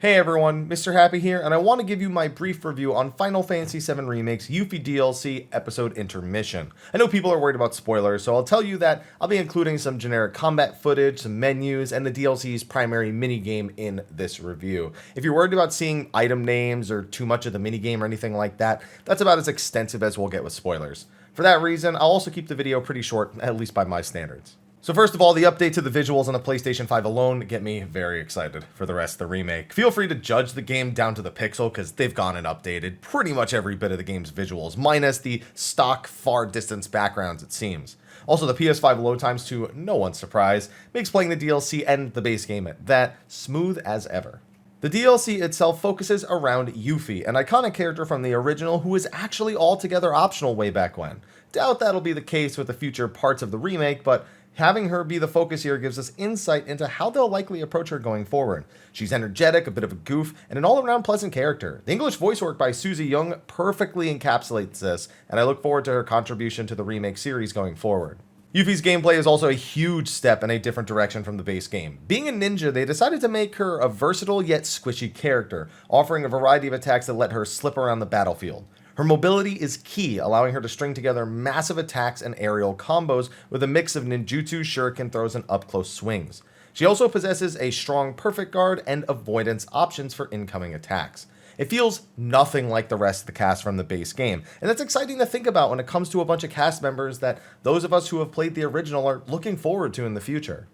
Hey everyone, Mr. Happy here, and I want to give you my brief review on Final Fantasy VII Remake's Yuffie DLC episode Intermission. I know people are worried about spoilers, so I'll tell you that I'll be including some generic combat footage, some menus, and the DLC's primary minigame in this review. If you're worried about seeing item names or too much of the minigame or anything like that, that's about as extensive as we'll get with spoilers. For that reason, I'll also keep the video pretty short, at least by my standards. So first of all, the update to the visuals on the PlayStation 5 alone get me very excited for the rest of the remake. Feel free to judge the game down to the pixel because they've gone and updated pretty much every bit of the game's visuals, minus the stock far distance backgrounds it seems. Also, the PS5 load times, to no one's surprise, makes playing the DLC and the base game at that smooth as ever. The DLC itself focuses around Yuffie, an iconic character from the original who was actually altogether optional way back when. Doubt that'll be the case with the future parts of the remake, but having her be the focus here gives us insight into how they'll likely approach her going forward. She's energetic, a bit of a goof, and an all-around pleasant character. The English voice work by Susie Young perfectly encapsulates this, and I look forward to her contribution to the remake series going forward. Yuffie's gameplay is also a huge step in a different direction from the base game. Being a ninja, they decided to make her a versatile yet squishy character, offering a variety of attacks that let her slip around the battlefield. Her mobility is key, allowing her to string together massive attacks and aerial combos with a mix of ninjutsu, shuriken throws, and up-close swings. She also possesses a strong perfect guard and avoidance options for incoming attacks. It feels nothing like the rest of the cast from the base game, and that's exciting to think about when it comes to a bunch of cast members that those of us who have played the original are looking forward to in the future.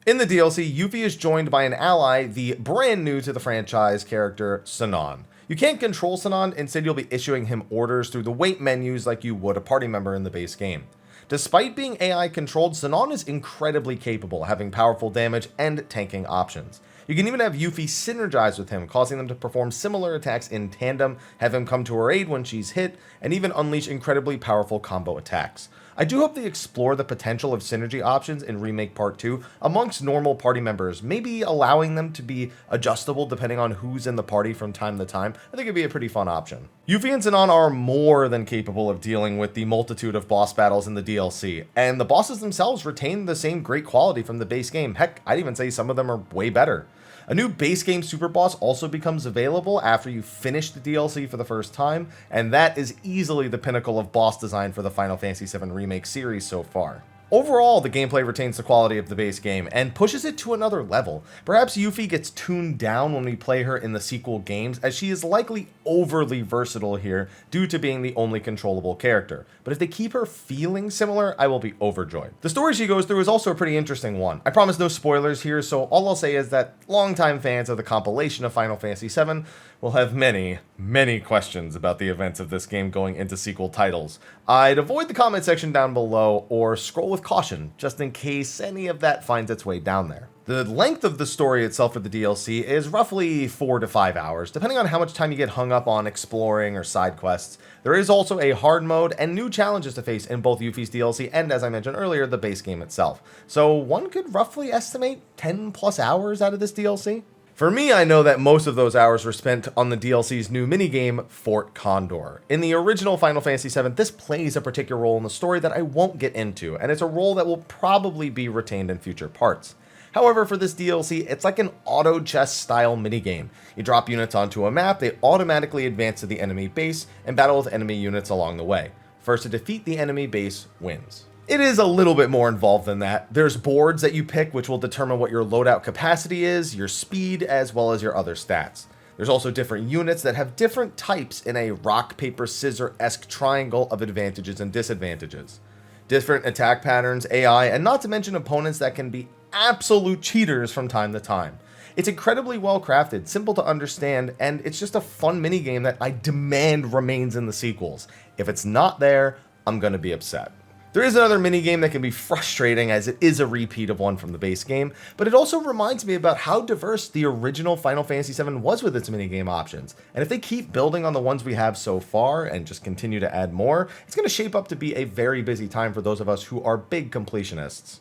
In the DLC, Yuffie is joined by an ally, the brand new to the franchise character, Sinon. You can't control Sinon, instead you'll be issuing him orders through the wait menus like you would a party member in the base game. Despite being AI controlled, Sinon is incredibly capable, having powerful damage and tanking options. You can even have Yuffie synergize with him, causing them to perform similar attacks in tandem, have him come to her aid when she's hit, and even unleash incredibly powerful combo attacks. I do hope they explore the potential of synergy options in Remake Part 2 amongst normal party members, maybe allowing them to be adjustable depending on who's in the party from time to time. I think it'd be a pretty fun option. Yuffie and Sinon are more than capable of dealing with the multitude of boss battles in the DLC, and the bosses themselves retain the same great quality from the base game. Heck, I'd even say some of them are way better. A new base game super boss also becomes available after you finish the DLC for the first time, and that is easily the pinnacle of boss design for the Final Fantasy VII Remake series so far. Overall, the gameplay retains the quality of the base game and pushes it to another level. Perhaps Yuffie gets tuned down when we play her in the sequel games, as she is likely overly versatile here due to being the only controllable character. But if they keep her feeling similar, I will be overjoyed. The story she goes through is also a pretty interesting one. I promise no spoilers here, so all I'll say is that longtime fans of the compilation of Final Fantasy VII will have many questions about the events of this game going into sequel titles. I'd avoid the comment section down below or scroll with caution, just in case any of that finds its way down there. The length of the story itself for the DLC is roughly 4 to 5 hours, depending on how much time you get hung up on exploring or side quests. There is also a hard mode and new challenges to face in both Yuffie's DLC and, as I mentioned earlier, the base game itself. So one could roughly estimate 10 plus hours out of this DLC. For me, I know that most of those hours were spent on the DLC's new minigame, Fort Condor. In the original Final Fantasy VII, this plays a particular role in the story that I won't get into, and it's a role that will probably be retained in future parts. However, for this DLC, it's like an auto chess style minigame. You drop units onto a map, they automatically advance to the enemy base, and battle with enemy units along the way. First to defeat the enemy base wins. It is a little bit more involved than that. There's boards that you pick which will determine what your loadout capacity is, your speed, as well as your other stats. There's also different units that have different types in a rock, paper, scissor-esque triangle of advantages and disadvantages. Different attack patterns, AI, and not to mention opponents that can be absolute cheaters from time to time. It's incredibly well crafted, simple to understand, and it's just a fun minigame that I demand remains in the sequels. If it's not there, I'm gonna be upset. There is another minigame that can be frustrating as it is a repeat of one from the base game, but it also reminds me about how diverse the original Final Fantasy VII was with its minigame options. And if they keep building on the ones we have so far and just continue to add more, it's going to shape up to be a very busy time for those of us who are big completionists.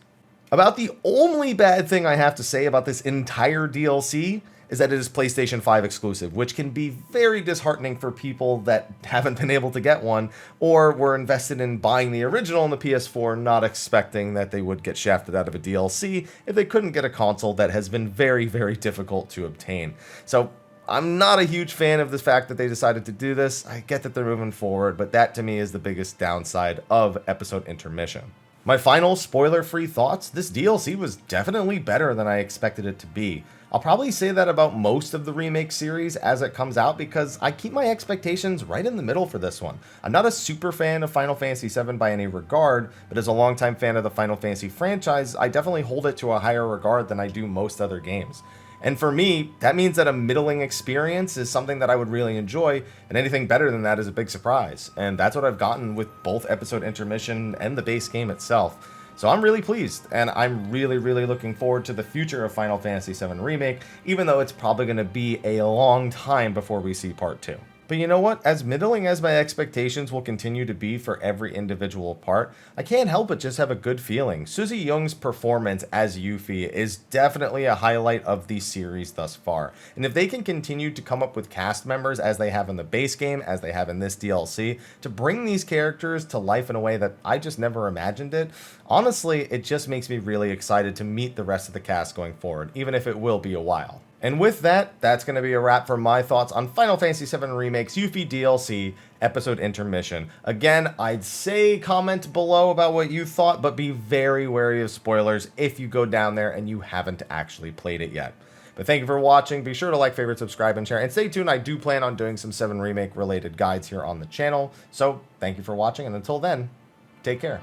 About the only bad thing I have to say about this entire DLC is that it is PlayStation 5 exclusive, which can be very disheartening for people that haven't been able to get one, or were invested in buying the original on the PS4, not expecting that they would get shafted out of a DLC if they couldn't get a console that has been very, very difficult to obtain. So I'm not a huge fan of the fact that they decided to do this. I get that they're moving forward, but that to me is the biggest downside of episode intermission. My final spoiler-free thoughts, this DLC was definitely better than I expected it to be. I'll probably say that about most of the remake series as it comes out because I keep my expectations right in the middle for this one. I'm not a super fan of Final Fantasy VII by any regard, but as a longtime fan of the Final Fantasy franchise, I definitely hold it to a higher regard than I do most other games. And for me, that means that a middling experience is something that I would really enjoy, and anything better than that is a big surprise. And that's what I've gotten with both episode intermission and the base game itself. So I'm really pleased, and I'm really, really looking forward to the future of Final Fantasy VII Remake, even though it's probably going to be a long time before we see Part 2. But you know what? As middling as my expectations will continue to be for every individual part, I can't help but just have a good feeling. Suzy Young's performance as Yuffie is definitely a highlight of the series thus far. And if they can continue to come up with cast members as they have in the base game, as they have in this DLC, to bring these characters to life in a way that I just never imagined it, honestly, it just makes me really excited to meet the rest of the cast going forward, even if it will be a while. And with that, that's going to be a wrap for my thoughts on Final Fantasy VII Remake's Yuffie DLC episode intermission. Again, I'd say comment below about what you thought, but be very wary of spoilers if you go down there and you haven't actually played it yet. But thank you for watching. Be sure to like, favorite, subscribe, and share. And stay tuned. I do plan on doing some 7 Remake related guides here on the channel. So thank you for watching, and until then, take care.